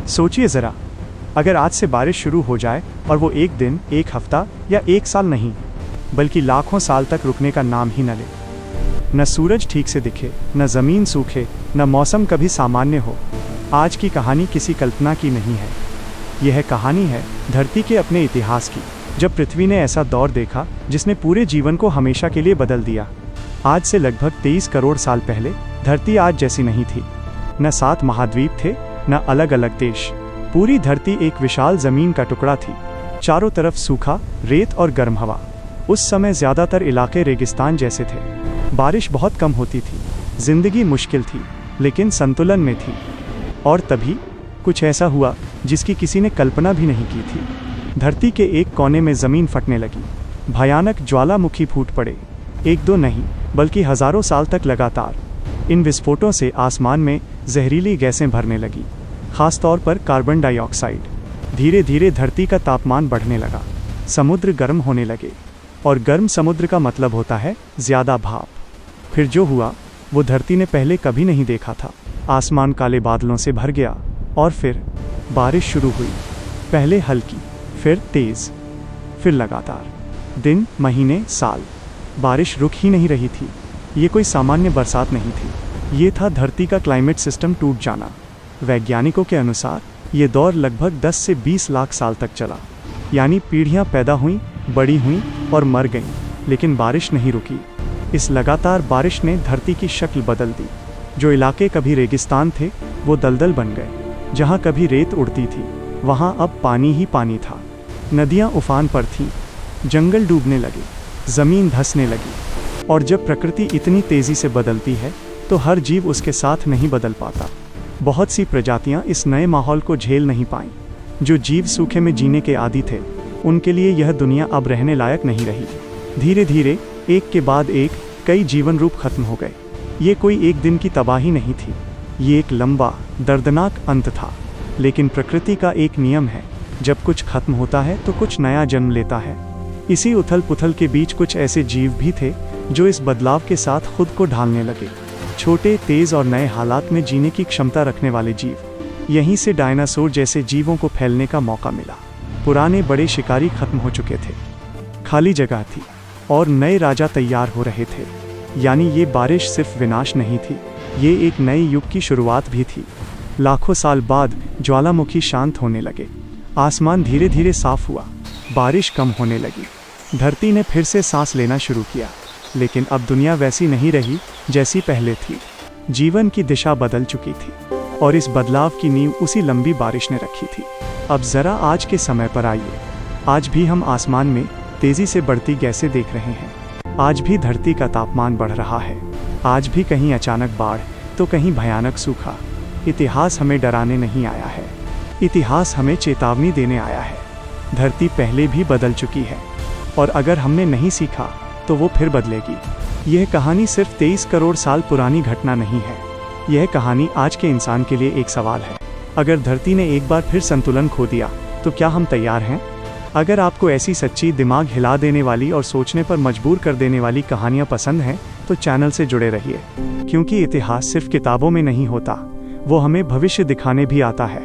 सोचिए ज़रा, अगर आज से बारिश शुरू हो जाए और वो एक दिन, एक हफ्ता या एक साल नहीं, बल्कि लाखों साल तक रुकने का नाम ही न ले। न सूरज ठीक से दिखे, न ज़मीन सूखे, न मौसम कभी सामान्य हो। आज की कहानी किसी कल्पना की नहीं है। यह कहानी है धरती के अपने इतिहास की, जब पृथ्वी ने ऐसा दौर देखा जिसने पूरे जीवन को हमेशा के लिए बदल दिया। आज से लगभग 23 करोड़ साल पहले धरती आज जैसी नहीं थी। न 7 महाद्वीप थे, न अलग अलग देश। पूरी धरती एक विशाल जमीन का टुकड़ा थी। चारों तरफ सूखा, रेत और गर्म हवा। उस समय ज़्यादातर इलाके रेगिस्तान जैसे थे। बारिश बहुत कम होती थी। जिंदगी मुश्किल थी, लेकिन संतुलन में थी। और तभी कुछ ऐसा हुआ जिसकी किसी ने कल्पना भी नहीं की थी। धरती के एक कोने में ज़मीन फटने लगी। भयानक ज्वालामुखी फूट पड़े। एक दो नहीं, बल्कि हज़ारों साल तक लगातार। इन विस्फोटों से आसमान में जहरीली गैसें भरने लगी, खास तौर पर कार्बन डाइऑक्साइड। धीरे धीरे धरती का तापमान बढ़ने लगा। समुद्र गर्म होने लगे, और गर्म समुद्र का मतलब होता है ज़्यादा भाप। फिर जो हुआ वो धरती ने पहले कभी नहीं देखा था। आसमान काले बादलों से भर गया, और फिर बारिश शुरू हुई। पहले हल्की, फिर तेज़, फिर लगातार। दिन, महीने, साल, बारिश रुक ही नहीं रही थी। ये कोई सामान्य बरसात नहीं थी, ये था धरती का क्लाइमेट सिस्टम टूट जाना। वैज्ञानिकों के अनुसार ये दौर लगभग 10 से 20 लाख साल तक चला। यानी पीढ़ियाँ पैदा हुईं, बड़ी हुईं और मर गईं, लेकिन बारिश नहीं रुकी। इस लगातार बारिश ने धरती की शक्ल बदल दी। जो इलाके कभी रेगिस्तान थे वो दलदल बन गए। जहाँ कभी रेत उड़ती थी वहाँ अब पानी ही पानी था। नदियाँ उफान पर थीं, जंगल डूबने लगे, ज़मीन धंसने लगी। और जब प्रकृति इतनी तेज़ी से बदलती है तो हर जीव उसके साथ नहीं बदल पाता। बहुत सी प्रजातियाँ इस नए माहौल को झेल नहीं पाईं। जो जीव सूखे में जीने के आदी थे, उनके लिए यह दुनिया अब रहने लायक नहीं रही। धीरे धीरे एक के बाद एक कई जीवन रूप खत्म हो गए। ये कोई एक दिन की तबाही नहीं थी, ये एक लंबा, दर्दनाक अंत था। लेकिन प्रकृति का एक नियम है, जब कुछ खत्म होता है तो कुछ नया जन्म लेता है। इसी उथल पुथल के बीच कुछ ऐसे जीव भी थे जो इस बदलाव के साथ खुद को ढालने लगे। छोटे, तेज और नए हालात में जीने की क्षमता रखने वाले जीव। यहीं से डायनासोर जैसे जीवों को फैलने का मौका मिला। पुराने बड़े शिकारी खत्म हो चुके थे, खाली जगह थी, और नए राजा तैयार हो रहे थे। यानी ये बारिश सिर्फ विनाश नहीं थी, ये एक नए युग की शुरुआत भी थी। लाखों साल बाद ज्वालामुखी शांत होने लगे। आसमान धीरे धीरे साफ हुआ, बारिश कम होने लगी। धरती ने फिर से सांस लेना शुरू किया। लेकिन अब दुनिया वैसी नहीं रही जैसी पहले थी। जीवन की दिशा बदल चुकी थी, और इस बदलाव की नींव उसी लंबी बारिश ने रखी थी। अब ज़रा आज के समय पर आइए। आज भी हम आसमान में तेज़ी से बढ़ती गैसें देख रहे हैं। आज भी धरती का तापमान बढ़ रहा है। आज भी कहीं अचानक बाढ़ तो कहीं भयानक सूखा। इतिहास हमें डराने नहीं आया है, इतिहास हमें चेतावनी देने आया है। धरती पहले भी बदल चुकी है, और अगर हमने नहीं सीखा तो वो फिर बदलेगी। यह कहानी सिर्फ 23 करोड़ साल पुरानी घटना नहीं है। यह कहानी आज के इंसान के लिए एक सवाल है। अगर धरती ने एक बार फिर संतुलन खो दिया तो क्या हम तैयार हैं? अगर आपको ऐसी सच्ची, दिमाग हिला देने वाली और सोचने पर मजबूर कर देने वाली कहानियाँ पसंद हैं तो चैनल से जुड़े रहिए, क्योंकि इतिहास सिर्फ किताबों में नहीं होता, वो हमें भविष्य दिखाने भी आता है।